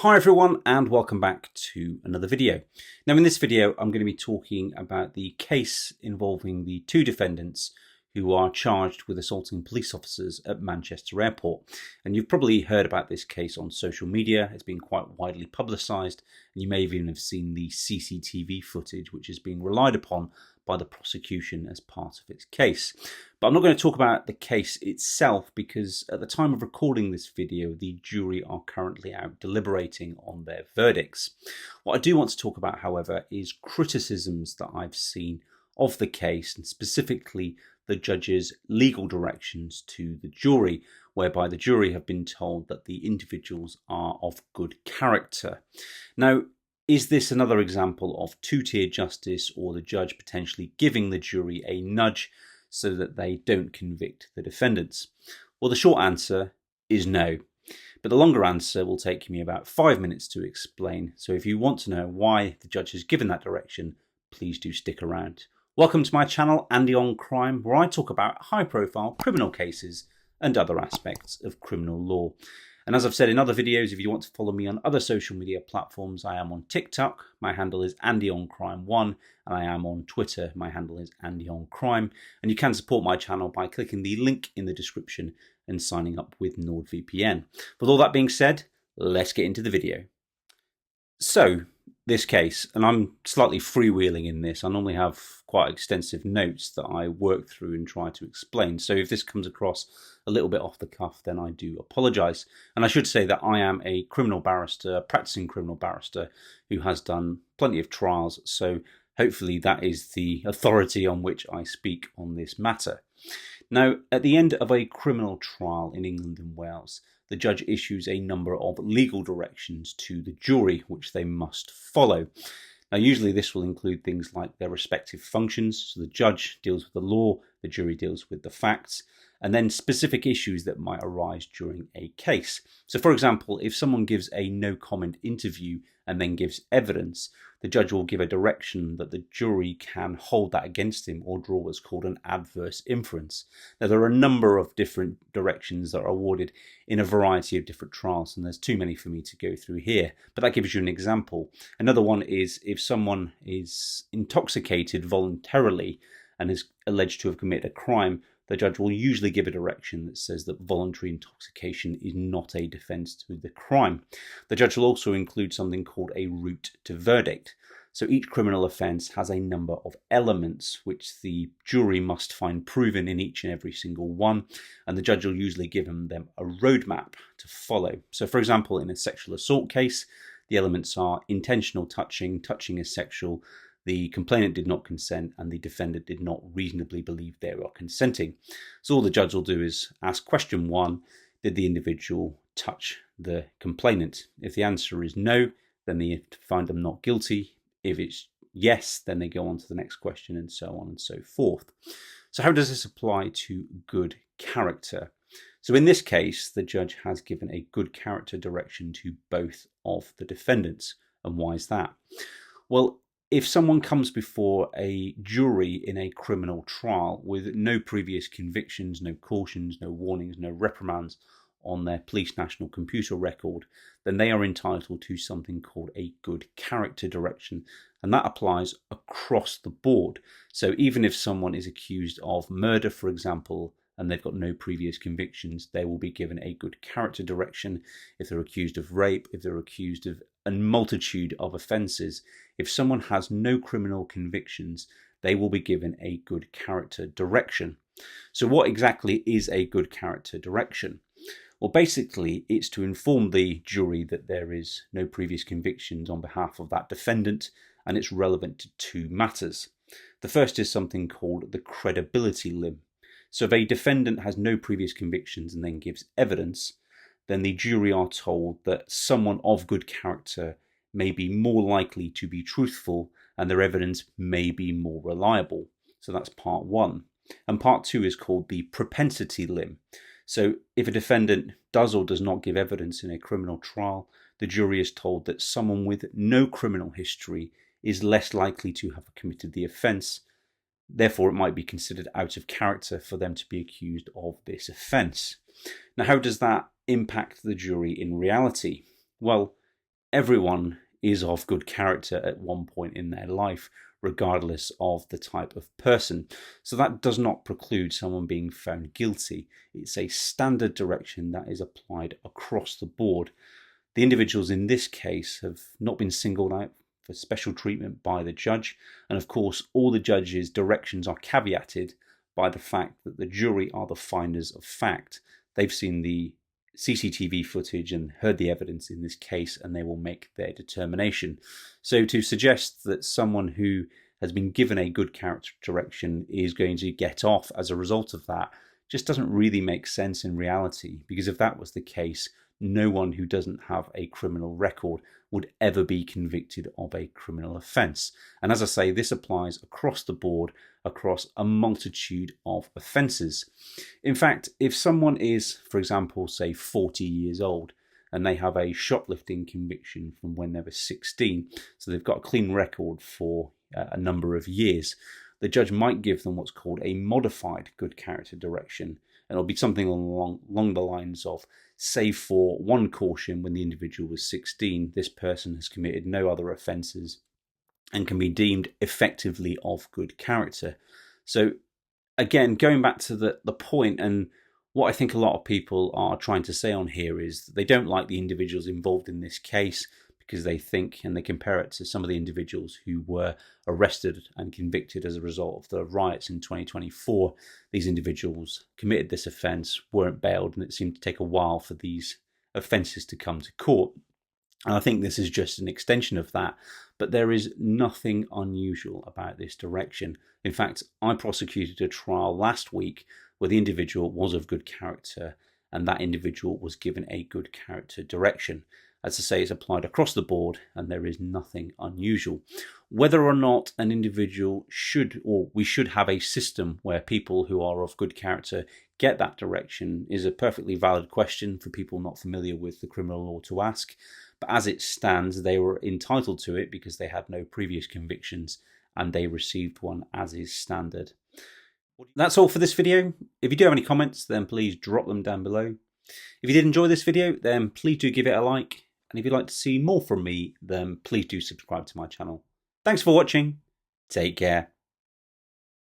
Hi everyone and welcome back to another video. Now in this video I'm going to be talking about the case involving the two defendants who are charged with assaulting police officers at Manchester Airport. And you've probably heard about this case on social media. It's been quite widely publicised and you may even have seen the CCTV footage which is being relied upon by the prosecution as part of its case. But I'm not going to talk about the case itself because at the time of recording this video, the jury are currently out deliberating on their verdicts. What I do want to talk about, however, is criticisms that I've seen of the case and specifically the judge's legal directions to the jury, whereby the jury have been told that the individuals are of good character. Now, is this another example of two-tier justice or the judge potentially giving the jury a nudge so that they don't convict the defendants? Well, the short answer is no. But the longer answer will take me about 5 minutes to explain. So if you want to know why the judge has given that direction, please do stick around. Welcome to my channel, Andy on Crime, where I talk about high-profile criminal cases and other aspects of criminal law. And as I've said in other videos, if you want to follow me on other social media platforms, I am on TikTok. My handle is AndyOnCrime1, and I am on Twitter. My handle is AndyOnCrime. And you can support my channel by clicking the link in the description and signing up with NordVPN. With all that being said, let's get into the video. So, this case, and I'm slightly freewheeling in this. I normally have quite extensive notes that I work through and try to explain. So if this comes across a little bit off the cuff, then I do apologise. And I should say that I am a criminal barrister, a practicing criminal barrister, who has done plenty of trials. So hopefully that is the authority on which I speak on this matter. Now, at the end of a criminal trial in England and Wales, the judge issues a number of legal directions to the jury, which they must follow. Now, usually this will include things like their respective functions. So the judge deals with the law, the jury deals with the facts, and then specific issues that might arise during a case. So for example, if someone gives a no comment interview and then gives evidence, the judge will give a direction that the jury can hold that against him or draw what's called an adverse inference. Now, there are a number of different directions that are awarded in a variety of different trials, and there's too many for me to go through here, but that gives you an example. Another one is if someone is intoxicated voluntarily and is alleged to have committed a crime, the judge will usually give a direction that says that voluntary intoxication is not a defence to the crime. The judge will also include something called a route to verdict. So each criminal offence has a number of elements which the jury must find proven in each and every single one, and the judge will usually give them a roadmap to follow. So for example, in a sexual assault case, the elements are intentional touching, touching is sexual, the complainant did not consent, and the defendant did not reasonably believe they were consenting. So all the judge will do is ask question 1, did the individual touch the complainant? If the answer is no, then they have to find them not guilty. If it's yes, then they go on to the next question and so on and so forth. So how does this apply to good character? So in this case, the judge has given a good character direction to both of the defendants. And why is that? Well, if someone comes before a jury in a criminal trial with no previous convictions, no cautions, no warnings, no reprimands on their police national computer record, then they are entitled to something called a good character direction. And that applies across the board. So even if someone is accused of murder, for example, and they've got no previous convictions, they will be given a good character direction. If they're accused of rape, if they're accused of a multitude of offences, if someone has no criminal convictions, they will be given a good character direction. So what exactly is a good character direction? Well, basically, it's to inform the jury that there is no previous convictions on behalf of that defendant, and it's relevant to two matters. The first is something called the credibility limb. So if a defendant has no previous convictions and then gives evidence, then the jury are told that someone of good character may be more likely to be truthful and their evidence may be more reliable. So that's part 1. And part 2 is called the propensity limb. So if a defendant does or does not give evidence in a criminal trial, the jury is told that someone with no criminal history is less likely to have committed the offence. Therefore, it might be considered out of character for them to be accused of this offence. Now, how does that impact the jury in reality? Well, everyone is of good character at one point in their life, regardless of the type of person. So that does not preclude someone being found guilty. It's a standard direction that is applied across the board. The individuals in this case have not been singled out for special treatment by the judge, and of course all the judge's directions are caveated by the fact that the jury are the finders of fact. They've seen the CCTV footage and heard the evidence in this case, and they will make their determination. So to suggest that someone who has been given a good character direction is going to get off as a result of that just doesn't really make sense in reality, because if that was the case, no one who doesn't have a criminal record would ever be convicted of a criminal offence. And as I say, this applies across the board, across a multitude of offences. In fact, if someone is, for example, say 40 years old, and they have a shoplifting conviction from when they were 16, so they've got a clean record for a number of years, the judge might give them what's called a modified good character direction. And it'll be something along the lines of, save for one caution when the individual was 16, this person has committed no other offences and can be deemed effectively of good character. So again, going back to the point, and what I think a lot of people are trying to say on here is that they don't like the individuals involved in this case, because they think, and they compare it to some of the individuals who were arrested and convicted as a result of the riots in 2024. These individuals committed this offence, weren't bailed, and it seemed to take a while for these offences to come to court. And I think this is just an extension of that, but there is nothing unusual about this direction. In fact, I prosecuted a trial last week where the individual was of good character, and that individual was given a good character direction. As I say, it's applied across the board, and there is nothing unusual. Whether or not an individual should, or we should have a system where people who are of good character get that direction, is a perfectly valid question for people not familiar with the criminal law to ask. But as it stands, they were entitled to it because they had no previous convictions, and they received one as is standard. That's all for this video. If you do have any comments, then please drop them down below. If you did enjoy this video, then please do give it a like. And if you'd like to see more from me, then please do subscribe to my channel. Thanks for watching. Take care.